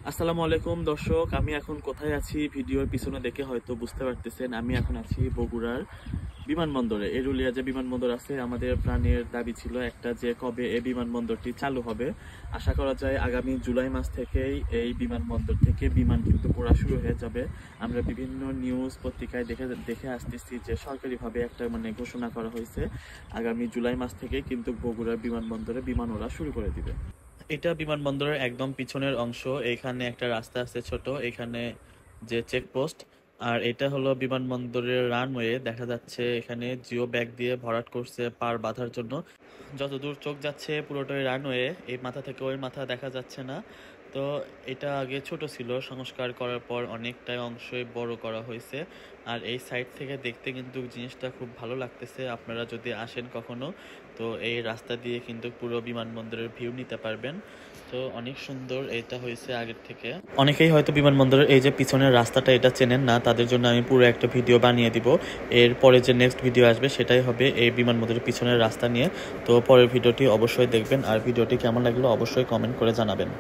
আসসালামু আলাইকুম দর্শক, আমি এখন কোথায় আছি ভিডিওর পিছনে দেখে হয়তো বুঝতে পারতেছেন। আমি এখন আছি বগুড়ার বিমানবন্দরে। এরুলিয়া যে বিমানবন্দর আছে, আমাদের প্রাণের দাবি ছিল একটা যে কবে এই বিমানবন্দরটি চালু হবে। আশা করা যায় আগামী জুলাই মাস থেকেই এই বিমানবন্দর থেকে বিমান কিন্তু পড়া শুরু হয়ে যাবে। আমরা বিভিন্ন নিউজ পত্রিকায় দেখে আসতেছি যে সরকারিভাবে একটা ঘোষণা করা হয়েছে, আগামী জুলাই মাস থেকে কিন্তু বগুড়ার বিমানবন্দরে বিমান ওড়া শুরু করে দিবে। এটা বিমানবন্দরের একদম পিছনের অংশ। এখানে একটা রাস্তা আছে ছোট, এখানে যে চেকপোস্ট। আর এটা হলো বিমানবন্দরের রানওয়ে। দেখা যাচ্ছে এখানে জিও ব্যাগ দিয়ে ভরাট করছে পার বাঁধার জন্য। যতদূর চোখ যাচ্ছে পুরোটাই রানওয়ে, এই মাথা থেকে ওই মাথা দেখা যাচ্ছে না। তো এটা আগে ছোট ছিল, সংস্কার করার পর অনেকটাই অংশই বড় করা হয়েছে। আর এই সাইড থেকে দেখতে কিন্তু জিনিসটা খুব ভালো লাগতেছে। আপনারা যদি আসেন কখনো, তো এই রাস্তা দিয়ে কিন্তু পুরো বিমানবন্দরের ভিউ নিতে পারবেন। তো অনেক সুন্দর এটা হয়েছে আগের থেকে। অনেকেই হয়তো বিমানবন্দরের এই যে পিছনের রাস্তাটা এটা চেনেন না, তাদের জন্য আমি পুরো একটা ভিডিও বানিয়ে দিব। এরপরে যে নেক্সট ভিডিও আসবে সেটাই হবে এই বিমানবন্দরের পিছনের রাস্তা নিয়ে। তো পরের ভিডিওটি অবশ্যই দেখবেন, আর ভিডিওটি কেমন লাগলো অবশ্যই কমেন্ট করে জানাবেন।